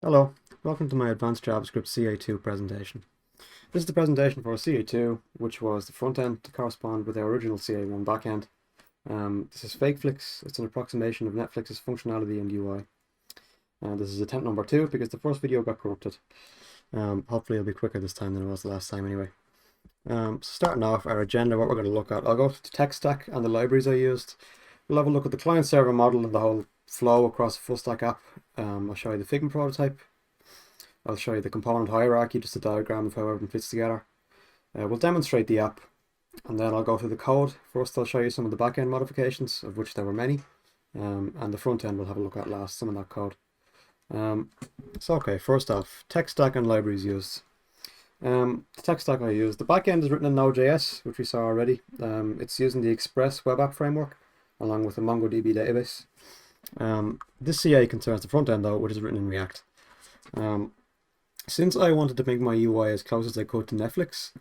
Hello, welcome to my Advanced JavaScript CA2 presentation. This is the presentation for CA2, which was the front end to correspond with our original CA1 backend. This is FakeFlix. It's an approximation of Netflix's functionality and UI. This is attempt number 2 because the first video got corrupted. Hopefully it'll be quicker this time than it was the last time anyway. So starting off, our agenda, what we're going to look at. I'll go to the tech stack and the libraries I used. We'll have a look at the client-server model and the whole flow across a full-stack app. I'll show you the Figma prototype. I'll show you the component hierarchy, just a diagram of how everything fits together. We'll demonstrate the app, and then I'll go through the code. First, I'll show you some of the backend modifications, of which there were many, and the front end we'll have a look at last, some of that code. Okay, first off, tech stack and libraries used. The tech stack I used, the backend is written in Node.js, which we saw already. It's using the Express web app framework, along with the MongoDB database. This CA concerns the front end though, which is written in React. Since I wanted to make my UI as close as I could to Netflix,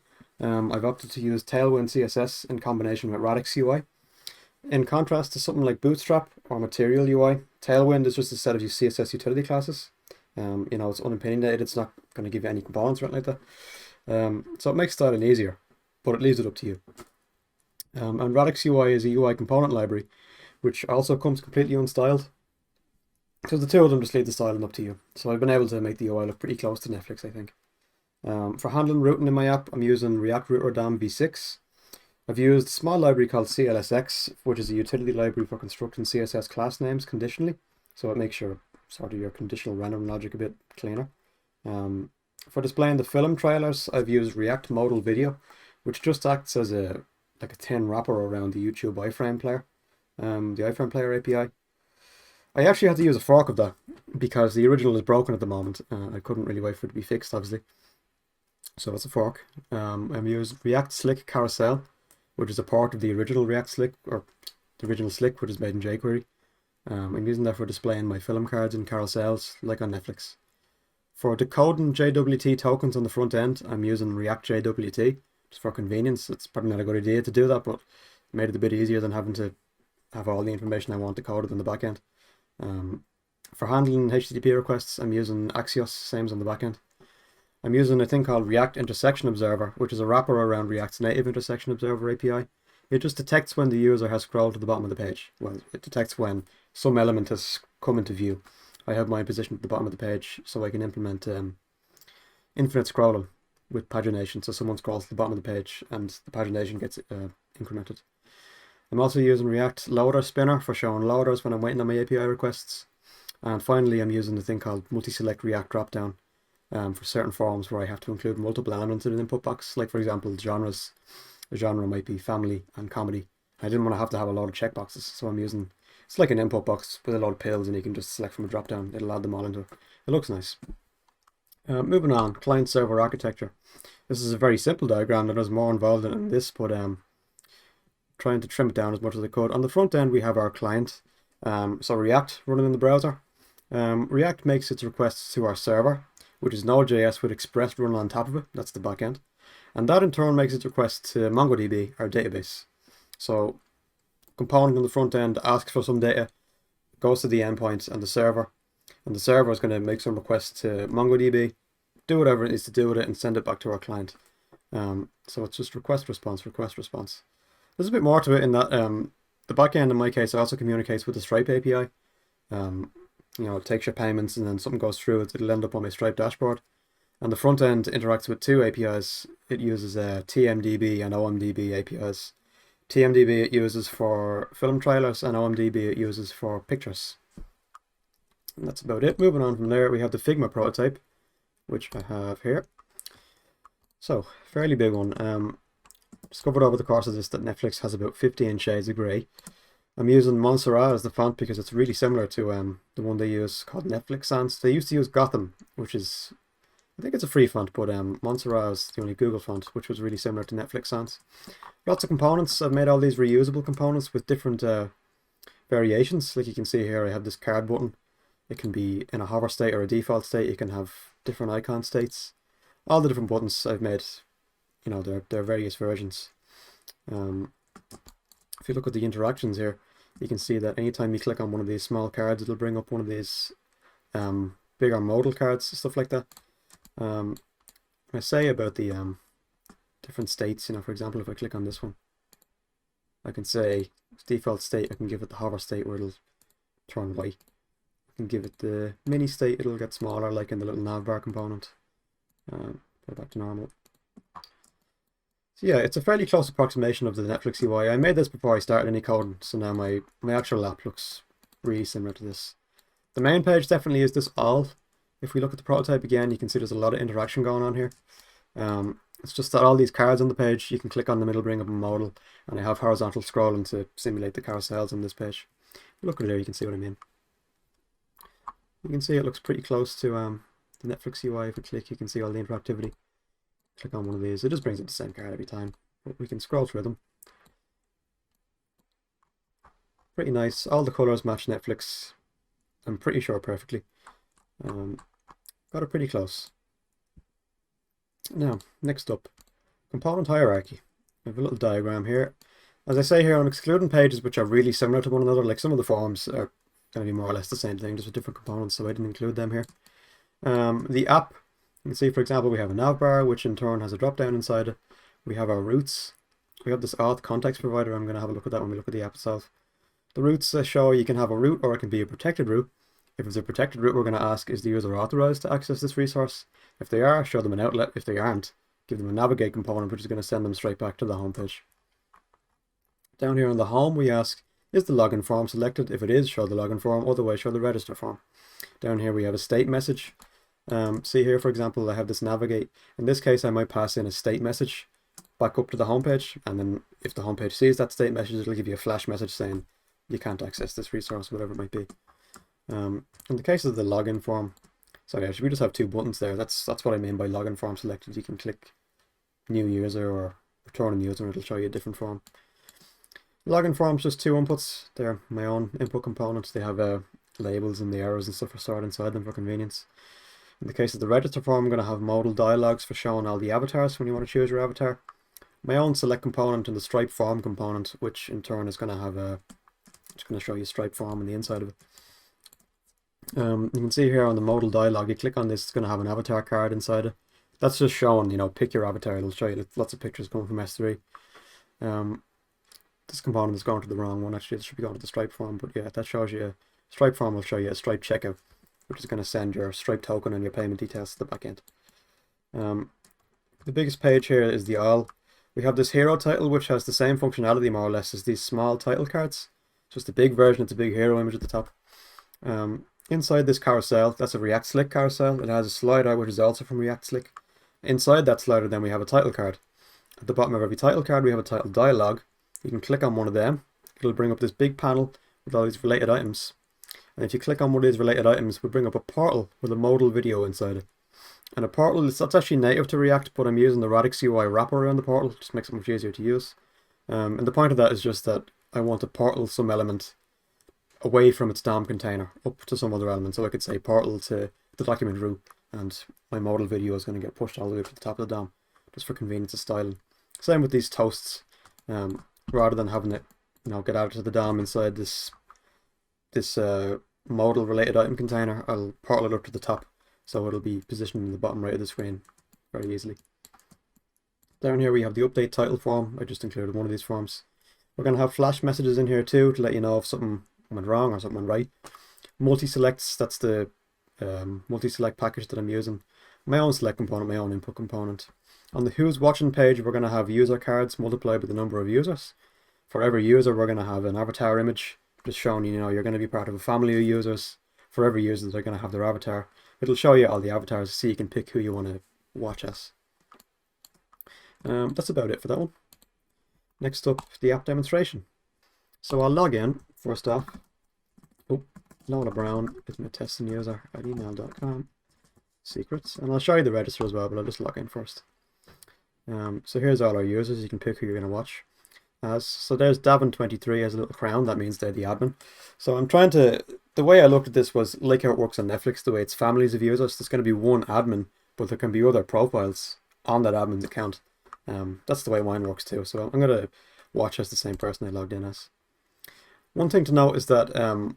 I've opted to use Tailwind CSS in combination with Radix UI. In contrast to something like Bootstrap or Material UI, Tailwind is just a set of CSS utility classes. It's unopinionated, it's not going to give you any components or anything like that. So it makes styling easier, but it leaves it up to you. And Radix UI is a UI component library, which also comes completely unstyled. So the two of them just leave the styling up to you. So I've been able to make the UI look pretty close to Netflix, I think. For handling routing in my app, I'm using React Router DOM v6. I've used a small library called CLSX, which is a utility library for constructing CSS class names conditionally. So it makes your conditional rendering logic a bit cleaner. For displaying the film trailers, I've used React Modal Video, which just acts as a thin wrapper around the YouTube iframe player, the iframe player API. I actually had to use a fork of that because the original is broken at the moment. I couldn't really wait for it to be fixed, obviously. So that's a fork. I've used React Slick Carousel, which is a part of the original React Slick, or the original Slick, which is made in jQuery. I'm using that for displaying my film cards and carousels, like on Netflix. For decoding JWT tokens on the front end, I'm using React JWT, just for convenience. It's probably not a good idea to do that, but it made it a bit easier than having to have all the information I want decoded in the backend. For handling HTTP requests, I'm using Axios, same as on the backend. I'm using a thing called React Intersection Observer, which is a wrapper around React's native Intersection Observer API. It just detects when the user has scrolled to the bottom of the page. Well, it detects when some element has come into view. I have mine positioned at the bottom of the page so I can implement infinite scrolling with pagination. So someone scrolls to the bottom of the page and the pagination gets incremented. I'm also using React Loader Spinner for showing loaders when I'm waiting on my API requests. And finally, I'm using the thing called Multi-Select React Dropdown for certain forms where I have to include multiple elements in an input box. Like, for example, genres. A genre might be family and comedy. I didn't want to have a load of checkboxes, so I'm using, it's like an input box with a load of pills and you can just select from a dropdown. It'll add them all into it. It looks nice. Moving on, client-server architecture. This is a very simple diagram. There's more involved in this, but trying to trim it down as much as I could. On the front end, we have our client, so React running in the browser. React makes its requests to our server, which is Node.js with Express running on top of it. That's the backend. And that in turn makes its request to MongoDB, our database. So component on the front end asks for some data, goes to the endpoint and the server is going to make some requests to MongoDB, do whatever it needs to do with it and send it back to our client. So it's just request response. There's a bit more to it in that the backend in my case also communicates with the Stripe API. It takes your payments and then something goes through it, it'll end up on my Stripe dashboard. And the front end interacts with two APIs. It uses TMDB and OMDB APIs. TMDB it uses for film trailers and OMDB it uses for pictures. And that's about it. Moving on from there, we have the Figma prototype, which I have here. So, fairly big one. Discovered over the course of this that Netflix has about 15 shades of grey. I'm using Montserrat as the font because it's really similar to the one they use called Netflix Sans. They used to use Gotham, which is, I think it's a free font, but Montserrat is the only Google font, which was really similar to Netflix Sans. Lots of components. I've made all these reusable components with different variations. Like you can see here, I have this card button. It can be in a hover state or a default state. You can have different icon states. All the different buttons I've made, there are various versions. If you look at the interactions here, you can see that anytime you click on one of these small cards, it'll bring up one of these bigger modal cards, stuff like that. I say about the different states, you know, for example, if I click on this one, I can say default state, I can give it the hover state where it'll turn white. I can give it the mini state, it'll get smaller, like in the little navbar component. Go back to normal. So yeah, it's a fairly close approximation of the Netflix UI. I made this before I started any coding, so now my actual app looks really similar to this. The main page definitely is this all. If we look at the prototype again, you can see there's a lot of interaction going on here. It's just that all these cards on the page, you can click on the middle, bring up a modal, and I have horizontal scrolling to simulate the carousels on this page. Look at it there, you can see what I mean. You can see it looks pretty close to the Netflix UI. If we click, you can see all the interactivity. Click on one of these, it just brings up the same card every time, but we can scroll through them. Pretty nice. All the colors match Netflix, I'm pretty sure perfectly. Got it pretty close. Now, next up, component hierarchy. I have a little diagram here. As I say here, I'm excluding pages which are really similar to one another. Like some of the forms are going to be more or less the same thing, just with different components, so I didn't include them here. The app, you can see, for example, we have a navbar, which in turn has a drop-down inside it. We have our routes. We have this auth context provider. I'm going to have a look at that when we look at the app itself. The routes show you can have a route or it can be a protected route. If it's a protected route, we're going to ask, is the user authorized to access this resource? If they are, show them an outlet. If they aren't, give them a navigate component, which is going to send them straight back to the home page. Down here on the home, we ask, is the login form selected? If it is, show the login form. Otherwise, show the register form. Down here, we have a state message. See here, for example, I have this navigate. In this case, I might pass in a state message back up to the home page. And then if the home page sees that state message, it'll give you a flash message saying you can't access this resource, whatever it might be. In the case of the login form, sorry, actually, we just have two buttons there. That's what I mean by login form selected. You can click new user or return a user and it'll show you a different form. Login form's just two inputs. They're my own input components. They have labels and the arrows and stuff are stored inside them for convenience. In the case of the register form, I'm going to have modal dialogues for showing all the avatars when you want to choose your avatar. My own select component and the stripe form component, which in turn is going to have it's going to show you stripe form on the inside of it. You can see here on the modal dialog, you click on this, it's going to have an avatar card inside it. That's just showing, you know, pick your avatar. It'll show you lots of pictures coming from S3. This component is going to the wrong one. Actually, it should be going to the stripe form, but yeah, that shows you, stripe form will show you a stripe checkout, which is going to send your stripe token and your payment details to the backend. The biggest page here is the all. We have this hero title, which has the same functionality more or less as these small title cards. Just a big version, it's a big hero image at the top. Inside this carousel, that's a React Slick carousel. It has a slider, which is also from React Slick. Inside that slider, then we have a title card. At the bottom of every title card, we have a title dialog. You can click on one of them. It'll bring up this big panel with all these related items. And if you click on one of these related items, we'll bring up a portal with a modal video inside it. And a portal, that's actually native to React, but I'm using the Radix UI wrapper around the portal. It just makes it much easier to use. And the point of that is just that I want to portal some element away from its DOM container up to some other element. So I could say portal to the document root, and my modal video is going to get pushed all the way up to the top of the DOM, just for convenience of styling. Same with these toasts. Rather than having it, you know, get added to the DOM inside this modal related item container, I'll portal it up to the top, so it'll be positioned in the bottom right of the screen very easily. Down here we have the update title form. I just included one of these forms. We're going to have flash messages in here too to let you know if something went wrong or something went right. Multi-selects, that's the multi-select package that I'm using. My own select component, my own input component. On the who's watching page, we're going to have user cards multiplied by the number of users. For every user, we're going to have an avatar image, just showing you know you're going to be part of a family of users. For every user, they're going to have their avatar. It'll show you all the avatars so you can pick who you want to watch as. That's about it for that one. Next up, the app demonstration. So I'll log in first off. Lola Brown is my testing user at email.com. Secrets, and I'll show you the register as well, but I'll just log in first. So here's all our users. You can pick who you're going to watch as. So there's Davin23 as a little crown. That means they're the admin. So I'm trying to, the way I looked at this was like how it works on Netflix, the way it's families of users. There's going to be one admin, but there can be other profiles on that admin account. That's the way mine works too. So I'm going to watch as the same person I logged in as. One thing to note is that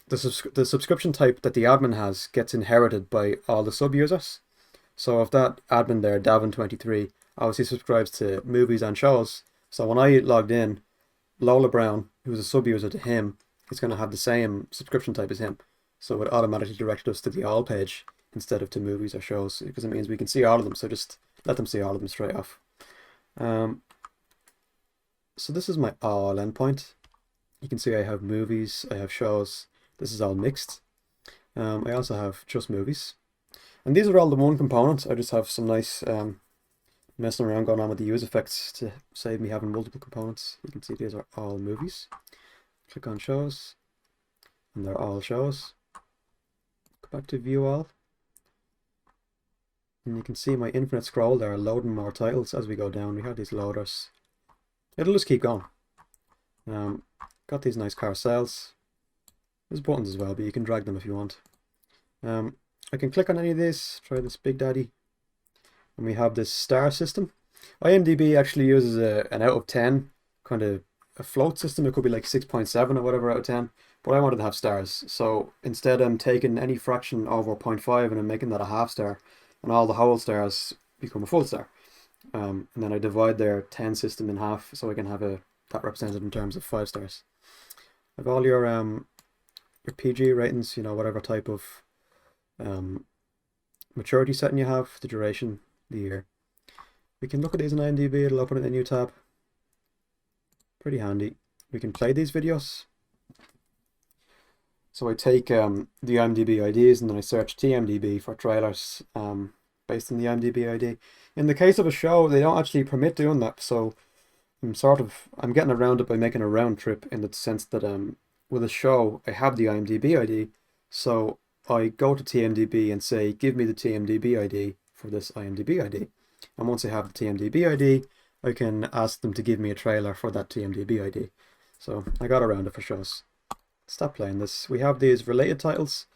the subscription type that the admin has gets inherited by all the sub-users. So if that admin there, Davin23, obviously subscribes to movies and shows, so when I logged in, Lola Brown, who's a sub-user to him, is going to have the same subscription type as him. So it automatically directed us to the all page instead of to movies or shows, because it means we can see all of them, so just let them see all of them straight off. So this is my all endpoint. You can see I have movies, I have shows. This is all mixed. I also have just movies. And these are all the one component. I just have some nice messing around going on with the use effects to save me having multiple components. You can see these are all movies. Click on shows, and they're all shows. Go back to view all. And you can see my infinite scroll there, loading more titles as we go down. We have these loaders. It'll just keep going. Got these nice carousels. There's buttons as well, but you can drag them if you want. I can click on any of these, try this Big Daddy. And we have this star system. IMDb actually uses an out of 10 kind of a float system. It could be like 6.7 or whatever out of 10. But I wanted to have stars. So instead I'm taking any fraction over 0.5 and I'm making that a half star. And all the whole stars become a full star. And then I divide their 10 system in half so I can have that represented in terms of 5 stars. I have all your PG ratings, you know, whatever type of maturity setting you have, the duration, the year. We can look at these in IMDb, it'll open in a new tab. Pretty handy. We can play these videos. So I take the IMDb IDs and then I search TMDB for trailers based on the IMDb ID. In the case of a show, they don't actually permit doing that, so I'm getting around it by making a round trip in the sense that with a show, I have the IMDb ID, so I go to TMDB and say, give me the TMDB ID for this IMDb ID. And once I have the TMDB ID, I can ask them to give me a trailer for that TMDB ID. So I got around it for shows. Stop playing this. We have these related titles.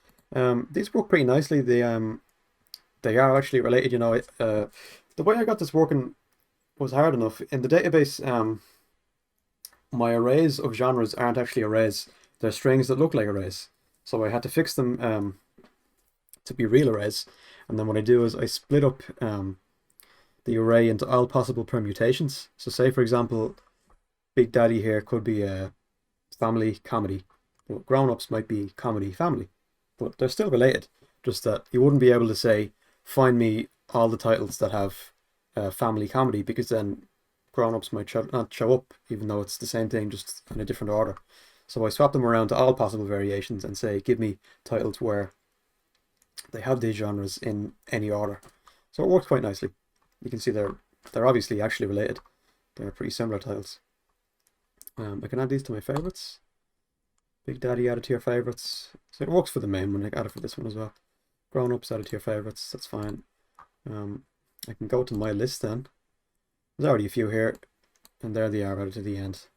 These work pretty nicely. They are actually related, you know. The way I got this working was hard enough. In the database, my arrays of genres aren't actually arrays. They're strings that look like arrays. So I had to fix them to be real arrays. And then what I do is I split up the array into all possible permutations. So say, for example, Big Daddy here could be a family comedy. Well, grown-ups might be comedy family. But they're still related. Just that you wouldn't be able to say, find me all the titles that have family comedy, because then grown-ups might not show up, even though it's the same thing, just in a different order. So I swap them around to all possible variations and say, give me titles where they have these genres in any order. So it works quite nicely. You can see they're obviously actually related. They're pretty similar titles. I can add these to my favorites. Big Daddy added to your favorites. So it works for the main one. I add it for this one as well. Grown-ups added to your favorites. That's fine. I can go to my list then. There's already a few here, and there they are added to the end.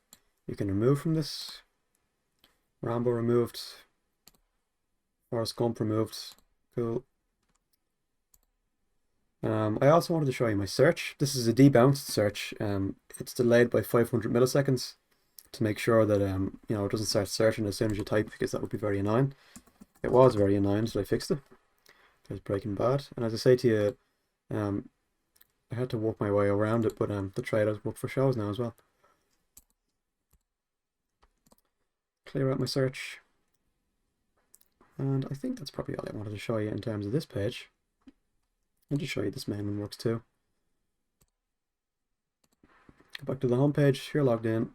You can remove from this. Rambo removed. Forrest Gump removed. Cool. I also wanted to show you my search. This is a debounced search. It's delayed by 500 milliseconds to make sure that you know, it doesn't start searching as soon as you type, because that would be very annoying. It was very annoying until I fixed it. There's Breaking Bad, and as I say to you, I had to work my way around it, but the trailers work for shows now as well. Clear out my search. And I think that's probably all I wanted to show you in terms of this page. I'll just show you this main one works too. Go back to the home page, you're logged in.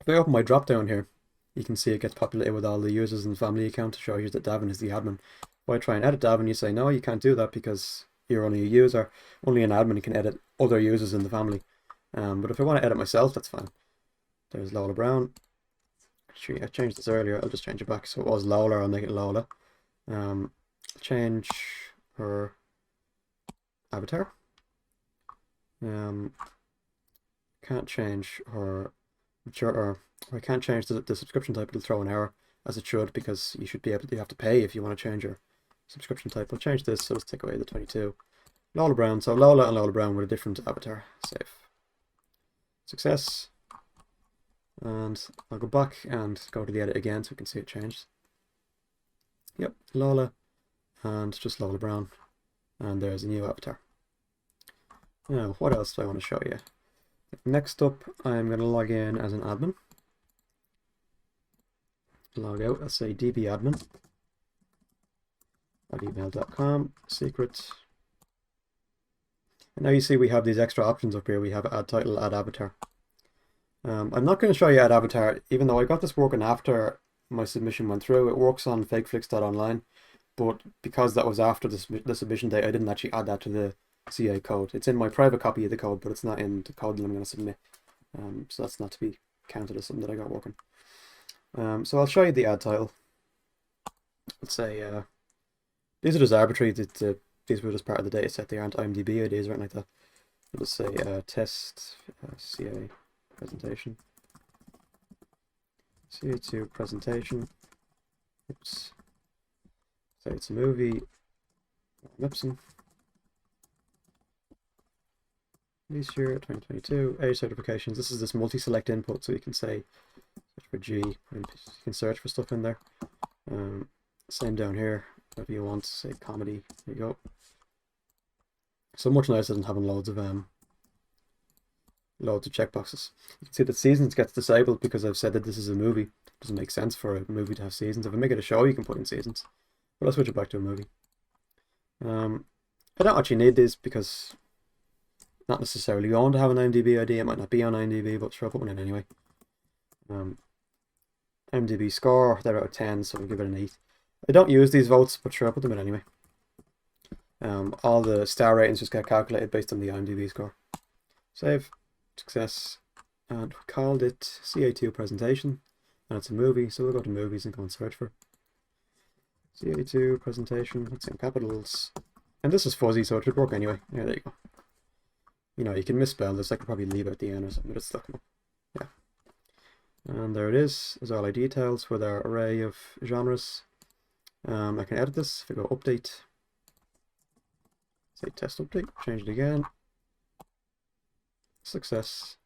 If I open my drop down here, you can see it gets populated with all the users in the family account to show you that Davin is the admin. If I try and edit Davin, you say, no, you can't do that because you're only a user. Only an admin can edit other users in the family. But if I want to edit myself, that's fine. There's Lola Brown. Actually, I changed this earlier. I'll just change it back. So it was Lola, I'll make it Lola. Change her avatar. Can't change her or I can't change the subscription type. It'll throw an error, as it should, because you have to pay if you want to change your subscription type. I'll change this, so let's take away the 22. Lola Brown. So Lola and Lola Brown with a different avatar. Save. Success. And I'll go back and go to the edit again so we can see it changed. Yep, Lola, and just Lola Brown. And there's a new avatar. Now, what else do I want to show you? Next up, I'm going to log in as an admin. Log out, I'll say dbadmin@email.com, secret. And now you see we have these extra options up here. We have add title, add avatar. I'm not going to show you add avatar, even though I got this working after my submission went through. It works on FakeFlix.online, but because that was after the submission date, I didn't actually add that to the CA code. It's in my private copy of the code, but it's not in the code that I'm going to submit. So that's not to be counted as something that I got working. So I'll show you the add title. Let's say these are just arbitrary. These were just part of the data set. They aren't IMDb IDs or anything like that. Let's say test CA presentation. CA2 presentation. Oops. Say it's a movie. Ipsen. This year, 2022. A certifications. This is this multi-select input, so you can say search for G. You can search for stuff in there. Same down here. If you want, say comedy. There you go. So much nicer than having loads of checkboxes. You can see that seasons gets disabled because I've said that this is a movie. It doesn't make sense for a movie to have seasons. If I make it a show, you can put in seasons. But I'll switch it back to a movie. I don't actually need this because not necessarily going to have an IMDb ID. It might not be on IMDb, but sure, I'll put one in anyway. IMDb score, they're out of 10, so we'll give it an 8. I don't use these votes, but sure, I'll put them in anyway. All the star ratings just get calculated based on the IMDb score. Save, success, and we called it CA2 presentation, and it's a movie, so we'll go to movies and go and search for CA2 presentation. It's in capitals, and this is fuzzy, so it should work anyway. Yeah, there you go. You know, you can misspell this. I could probably leave it at the end or something, but it's stuck. Yeah, and there it is. There's all our details with our array of genres. I can edit this. If I go update, say test update, change it again. Success.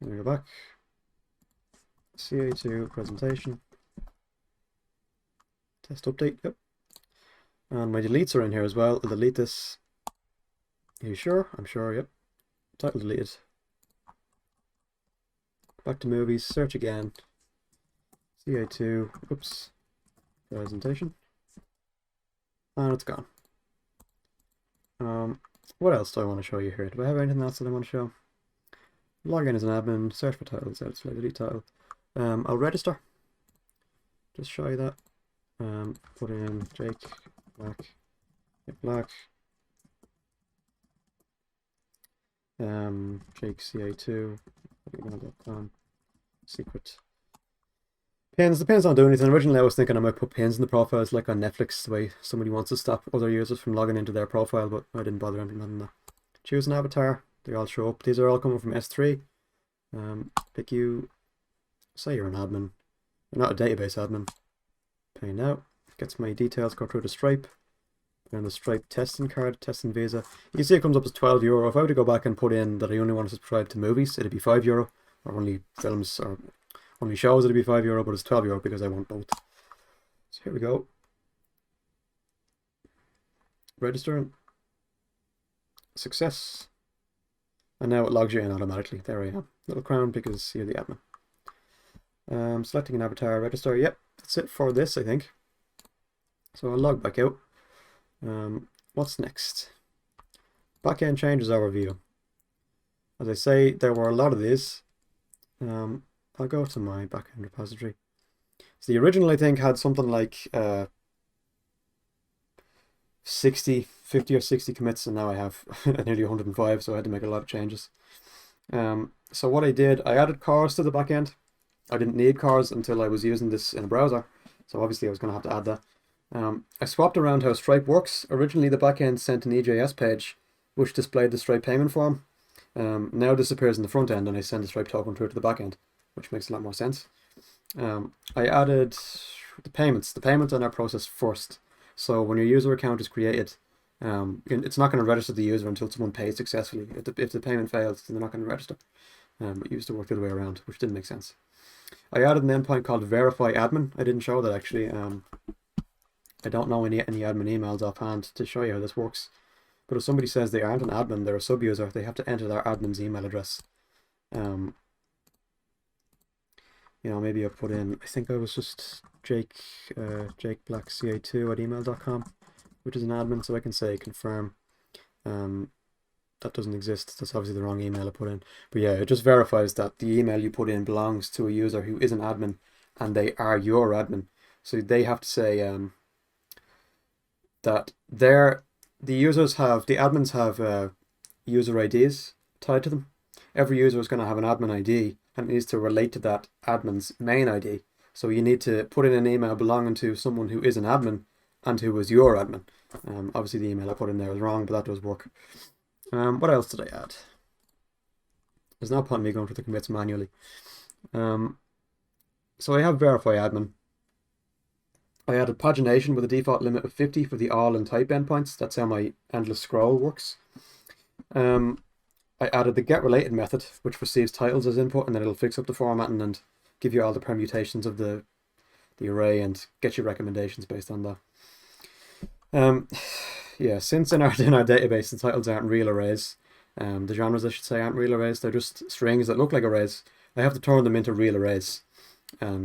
And we go back. CA2 presentation. Test update, yep. And my deletes are in here as well. I'll delete this. Are you sure? I'm sure, yep. Title deleted. Back to movies, search again. CA2, oops. Presentation. And it's gone. What else do I want to show you here? Do I have anything else that I want to show? Log in as an admin, search for titles, edit, delete title. I'll register. Just show you that. Put in Jake Black. Jake CA2. email.com. Secret. Pins. The pins don't do anything. Originally I was thinking I might put pins in the profiles like on Netflix, the way somebody wants to stop other users from logging into their profile, but I didn't bother implementing that. Choose an avatar. They all show up. These are all coming from S3. Pick you. Say you're an admin. You're not a database admin. Pay now. Gets my details, go through the Stripe. And the Stripe testing card, testing visa. You can see it comes up as €12. If I were to go back and put in that I only want to subscribe to movies, it'd be €5. Or only films or only shows, it'd be €5, but it's €12 because I want both. So here we go. Register. Success. And now it logs you in automatically. There I am. Little crown because you're the admin. Selecting an avatar, register. Yep, that's it for this, I think. So I'll log back out. What's next? Backend changes overview. As I say, there were a lot of these. I'll go to my backend repository. So the original, I think, had something like 50 or 60 commits, and now I have nearly 105, so I had to make a lot of changes. So what I did, I added cars to the backend. I didn't need cars until I was using this in a browser, so obviously I was going to have to add that. I swapped around how Stripe works. Originally, the backend sent an EJS page, which displayed the Stripe payment form. Now this appears in the front end, and I send the Stripe token through to the backend, which makes a lot more sense. I added the payments. The payments are now processed first. So when your user account is created, it's not going to register the user until someone pays successfully. If the payment fails, then they're not going to register. It used to work the other way around, which didn't make sense. I added an endpoint called verify admin. I didn't show that actually. I don't know any admin emails offhand to show you how this works. But if somebody says they aren't an admin, they're a sub-user, they have to enter their admin's email address. You know, maybe I put in, I think I was just Jake Black CA2 at email.com, which is an admin, so I can say confirm. That doesn't exist. That's obviously the wrong email I put in. But yeah, it just verifies that the email you put in belongs to a user who is an admin and they are your admin. So they have to say that the admins have user IDs tied to them. Every user is going to have an admin ID and it needs to relate to that admin's main ID. So you need to put in an email belonging to someone who is an admin and who is your admin. Obviously the email I put in there is wrong, but that does work. What else did I add? There's no point in me going through the commits manually. So I have verify admin. I added pagination with a default limit of 50 for the all and type endpoints. That's how my endless scroll works. I added the getRelated method, which receives titles as input, and then it'll fix up the formatting and give you all the permutations of the array and get you recommendations based on that. Yeah, since in our database the titles aren't real arrays, the genres I should say aren't real arrays, they're just strings that look like arrays, I have to turn them into real arrays.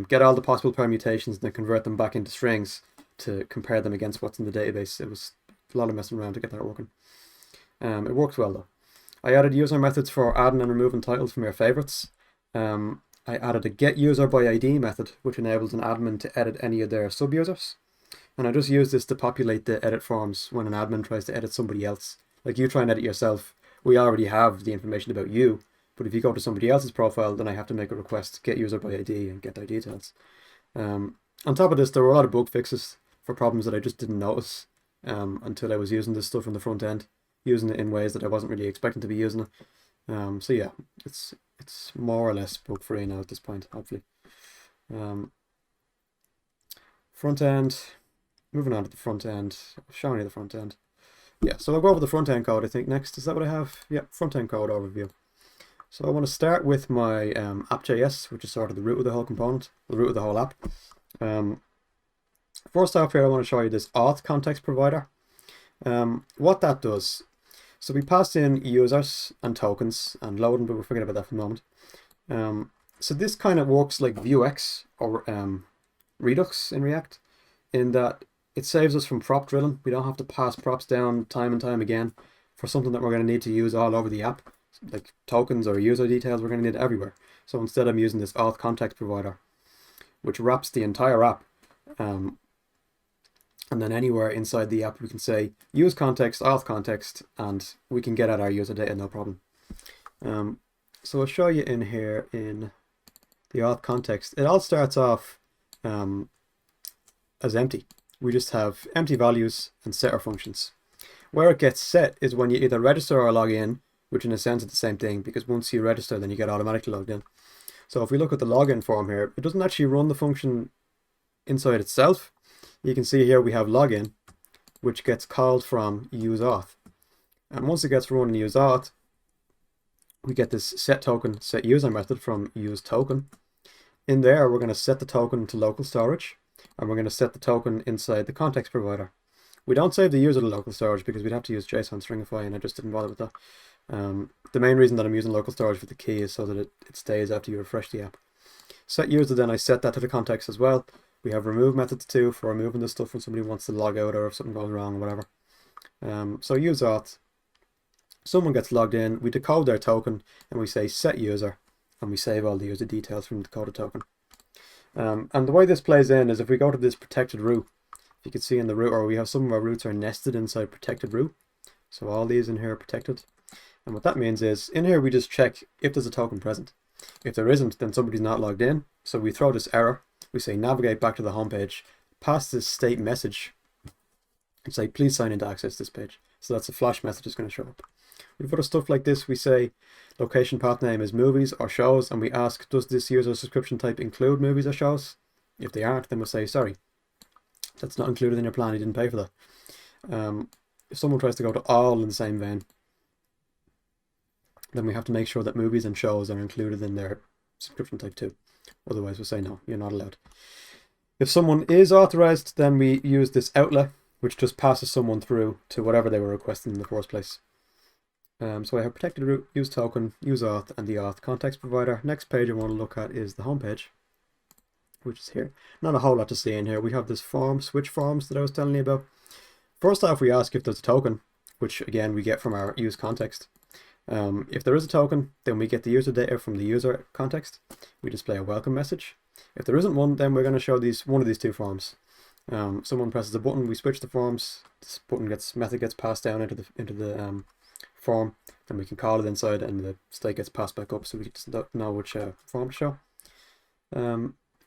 Get all the possible permutations and then convert them back into strings to compare them against what's in the database. It was a lot of messing around to get that working. It works well though. I added user methods for adding and removing titles from your favorites. I added a getUserById method, which enables an admin to edit any of their sub-users. And I just use this to populate the edit forms when an admin tries to edit somebody else. Like you try and edit yourself, we already have the information about you. But if you go to somebody else's profile, then I have to make a request to getUserById and get their details. On top of this, there were a lot of bug fixes for problems that I just didn't notice until I was using this stuff in the front end, using it in ways that I wasn't really expecting to be using it. So yeah, it's more or less bug free now at this point, hopefully. Front end. Moving on to the front end, showing you the front end. Yeah, so I'll go over the front end code, I think, next. Is that what I have? Yeah, front end code overview. So I want to start with my app.js, which is sort of the root of the whole component, the root of the whole app. First off here, I want to show you this auth context provider. What that does, so we pass in users and tokens and loading, but we'll forget about that for the moment. So this kind of works like Vuex or Redux in React, in that it saves us from prop drilling. We don't have to pass props down time and time again for something that we're going to need to use all over the app, like tokens or user details. We're going to need it everywhere. So instead I'm using this auth context provider, which wraps the entire app. And then anywhere inside the app we can say use context, auth context, and we can get at our user data no problem. So I'll show you in here in the auth context. It all starts off as empty. We just have empty values and setter functions. Where it gets set is when you either register or log in, which in a sense is the same thing, because once you register then you get automatically logged in. So if we look at the login form here, it doesn't actually run the function inside itself. You can see here we have login, which gets called from useAuth. And once it gets run in useAuth, we get this setToken setUser method from useToken. In there, we're going to set the token to local storage, and we're going to set the token inside the context provider. We don't save the user to local storage because we'd have to use JSON stringify, and I just didn't bother with that. The main reason that I'm using local storage for the key is so that it stays after you refresh the app. Set user, then I set that to the context as well. We have remove methods too for removing this stuff when somebody wants to log out or if something goes wrong or whatever. So useAuth, someone gets logged in, we decode their token and we say set user, and we save all the user details from the decoded token. And the way this plays in is if we go to this protected root, if you can see in the root, or we have some of our roots are nested inside protected root. So all these in here are protected. And what that means is in here we just check if there's a token present. If there isn't, then somebody's not logged in. So we throw this error. We say navigate back to the home page, pass this state message, and say please sign in to access this page. So that's a flash message that's going to show up. With other stuff like this, we say location path name is movies or shows, and we ask does this user subscription type include movies or shows? If they aren't, then we'll say sorry, that's not included in your plan, you didn't pay for that. If someone tries to go to all in the same vein, then we have to make sure that movies and shows are included in their subscription type too. Otherwise we'll say no, you're not allowed. If someone is authorized, then we use this outlet, which just passes someone through to whatever they were requesting in the first place. So I have protected root, use token, use auth, and the auth context provider. Next page I want to look at is the home page, which is here. Not a whole lot to see in here. We have this form, switch forms that I was telling you about. First off, we ask if there's a token, which again we get from our use context. If there is a token, then we get the user data from the user context. We display a welcome message. If there isn't one, then we're going to show one of these two forms. Someone presses a button, we switch the forms. This method gets passed down into the form, then we can call it inside, and the state gets passed back up, so we just know which form to show.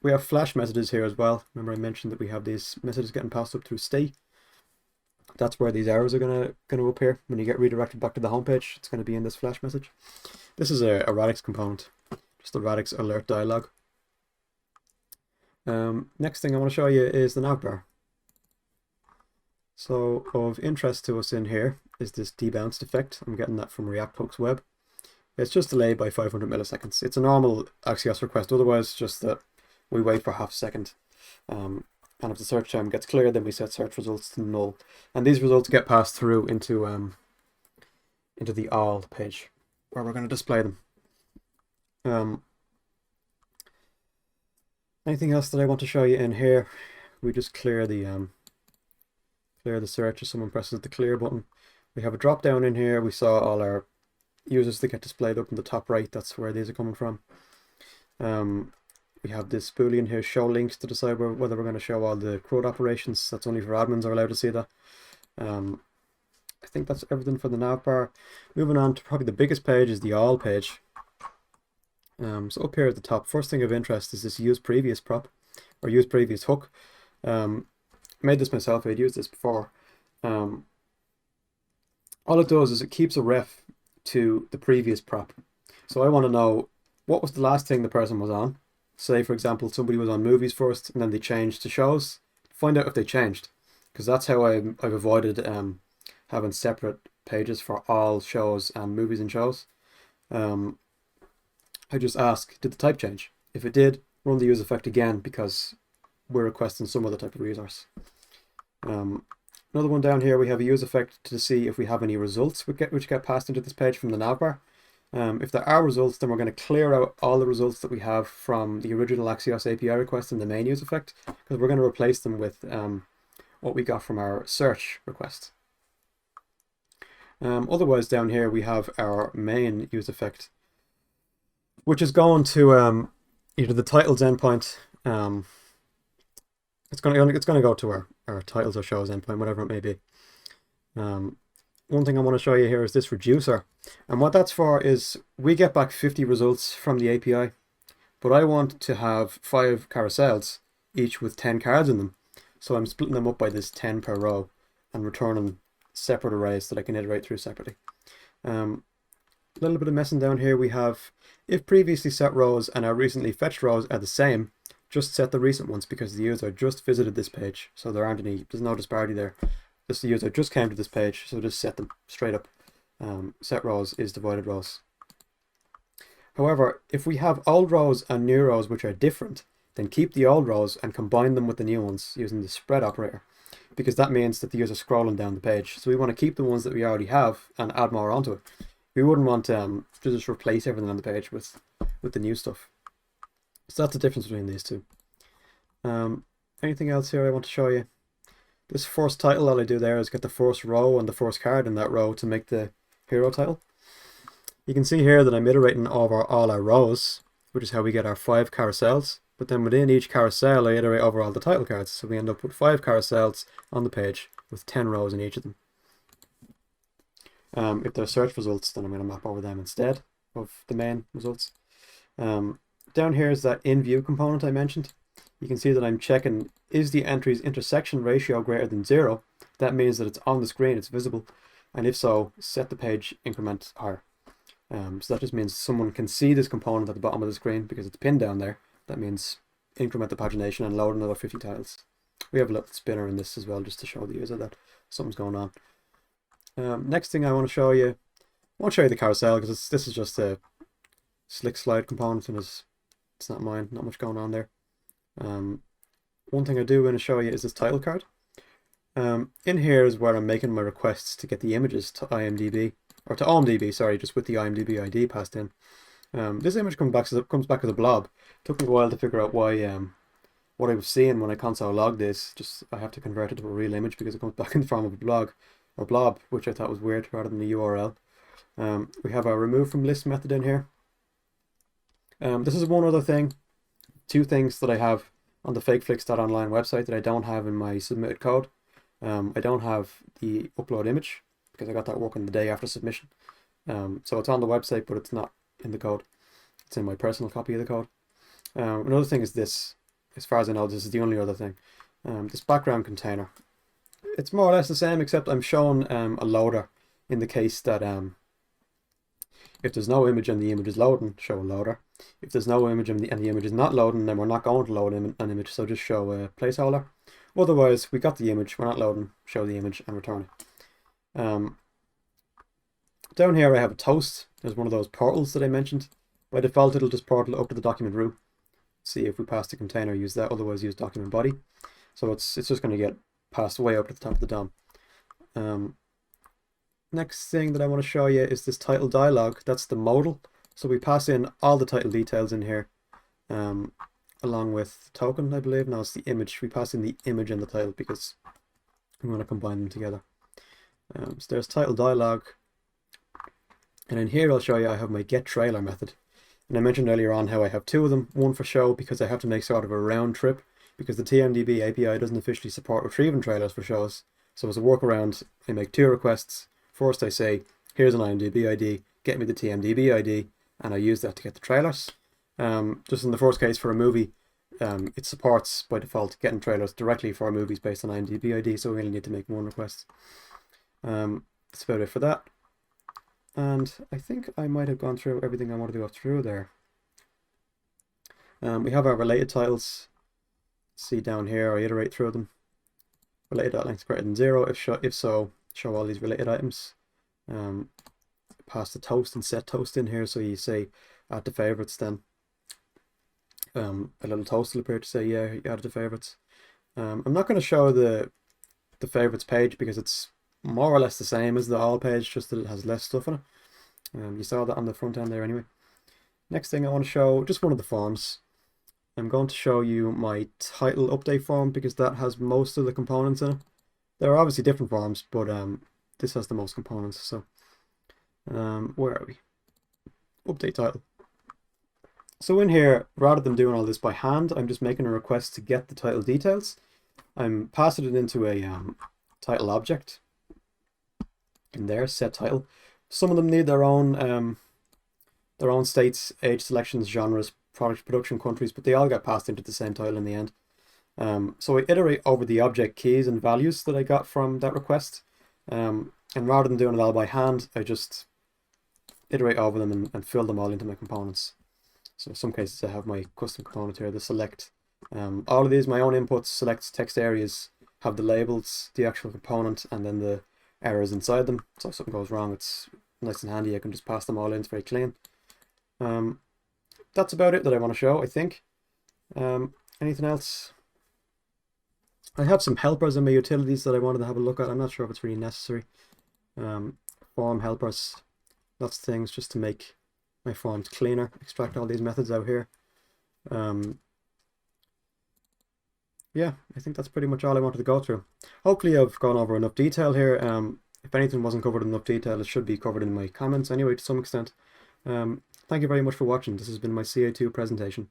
We have flash messages here as well. Remember I mentioned that we have these messages getting passed up through state. That's where these arrows are going to appear when you get redirected back to the home page. It's going to be in this flash message. This is a radix component, just the radix alert dialog. Next thing I want to show you is the navbar. So of interest to us in here is this debounced effect. I'm getting that from React Hooks Web. It's just delayed by 500 milliseconds. It's a normal Axios request, otherwise just that we wait for half a second. And if the search time gets clear, then we set search results to null. And these results get passed through into the all page where we're going to display them. Anything else that I want to show you in here? We just clear the search if someone presses the clear button. We have a drop down in here. We saw all our users that get displayed up in the top right. That's where these are coming from. We have this boolean here, show links, to decide whether we're going to show all the CRUD operations. That's only for admins are allowed to see that. I think that's everything for the navbar. Moving on to probably the biggest page is the all page. So up here at the top, first thing of interest is this use previous prop, or use previous hook. Made this myself, I'd used this before. All it does is it keeps a ref to the previous prop. So I want to know what was the last thing the person was on. Say, for example, somebody was on movies first and then they changed to shows. Find out if they changed, because that's how I've avoided having separate pages for all shows and movies and shows. I just ask, did the type change? If it did, run the use effect again, because we're requesting some other type of resource. Another one down here, we have a use effect to see if we have any results which get passed into this page from the navbar. If there are results, then we're going to clear out all the results that we have from the original Axios API request in the main use effect, because we're going to replace them with what we got from our search request. Otherwise, down here we have our main use effect, which is going to either the titles endpoint. It's going to go to our titles or shows endpoint, whatever it may be. One thing I want to show you here is this reducer, and what that's for is we get back 50 results from the API, but I want to have 5 carousels, each with 10 cards in them. So I'm splitting them up by this 10 per row and returning separate arrays that I can iterate through separately. A little bit of messing down here. We have if previously set rows and our recently fetched rows are the same, just set the recent ones, because the user just visited this page, so there's no disparity there. This user just came to this page, so just set them straight up. Set rows is divided rows. However, if we have old rows and new rows which are different, then keep the old rows and combine them with the new ones using the spread operator, because that means that the user's scrolling down the page. So we want to keep the ones that we already have and add more onto it. We wouldn't want to just replace everything on the page with the new stuff. So that's the difference between these two. Anything else here I want to show you? This first title, all I do there is get the first row and the first card in that row to make the hero title. You can see here that I'm iterating over all our rows, which is how we get our 5 carousels. But then within each carousel, I iterate over all the title cards. So we end up with 5 carousels on the page with 10 rows in each of them. If they're search results, then I'm going to map over them instead of the main results. Down here is that in view component I mentioned. You can see that I'm checking, is the entry's intersection ratio greater than 0? That means that it's on the screen, it's visible. And if so, set the page increment higher. So that just means someone can see this component at the bottom of the screen because it's pinned down there. That means increment the pagination and load another 50 tiles. We have a little spinner in this as well, just to show the user that something's going on. Next thing I want to show you, I won't show you the carousel because this is just a slick slide component and it's not mine, not much going on there. one thing I do want to show you is this title card. In here is where I'm making my requests to get the images to IMDb, or to OMDB, sorry, just with the IMDb ID passed in. This image comes back as a blob. It took me a while to figure out why what I was seeing when I console logged this. Just I have to convert it to a real image because it comes back in the form of a blob, which I thought was weird rather than the URL. We have our remove from list method in here. This is one other thing, two things that I have on the FakeFlix.online website that I don't have in my submitted code. I don't have the upload image because I got that working the day after submission. So it's on the website, but it's not in the code. It's in my personal copy of the code. Another thing is this. As far as I know, this is the only other thing. This background container. It's more or less the same, except I'm showing a loader in the case that if there's no image and the image is loading, show a loader. If there's no image and the image is not loading, then we're not going to load an image, so just show a placeholder. Otherwise, we got the image, we're not loading, show the image and return it. Down here I have a toast. There's one of those portals that I mentioned. By default, it'll just portal up to the document root. See if we pass the container, use that, otherwise use document body. So it's just going to get passed way up to the top of the DOM. Next thing that I want to show you is this title dialog. That's the modal. So we pass in all the title details in here, along with token, I believe. Now it's the image. We pass in the image and the title because I'm going to combine them together. So there's title dialog. And in here I'll show you I have my get trailer method. And I mentioned earlier on how I have two of them. One for show because I have to make sort of a round trip because the TMDB API doesn't officially support retrieving trailers for shows. So as a workaround, I make two requests. First I say, here's an IMDb ID, get me the TMDB ID, and I use that to get the trailers. Just in the first case for a movie, it supports by default getting trailers directly for movies based on IMDb ID, so we only need to make one request. That's about it for that. And I think I might have gone through everything I wanted to go through there. We have our related titles. See down here, I iterate through them. Related.length greater than 0. If so, show all these related items. Pass the toast and set toast in here, so you say add to favorites then. A little toast will appear to say, yeah, you added to favorites. I'm not going to show the favorites page because it's more or less the same as the all page, just that it has less stuff in it. You saw that on the front end there anyway. Next thing I want to show, just one of the forms. I'm going to show you my title update form because that has most of the components in it. There are obviously different forms, but this has the most components. So where are we? Update title. So in here, rather than doing all this by hand, I'm just making a request to get the title details. I'm passing it into a title object. In there, set title. Some of them need their own states, age selections, genres, product production countries, but they all get passed into the same title in the end. So I iterate over the object keys and values that I got from that request. And rather than doing it all by hand, I just iterate over them and fill them all into my components. So in some cases I have my custom component here, the select. All of these, my own inputs, selects text areas, have the labels, the actual component, and then the errors inside them. So if something goes wrong, it's nice and handy. I can just pass them all in. It's very clean. That's about it that I want to show, I think. Anything else? I have some helpers in my utilities that I wanted to have a look at. I'm not sure if it's really necessary. Form helpers, lots of things just to make my forms cleaner. Extract all these methods out here. Yeah, I think that's pretty much all I wanted to go through. Hopefully I've gone over enough detail here. If anything wasn't covered in enough detail, it should be covered in my comments anyway to some extent. Thank you very much for watching. This has been my CA2 presentation.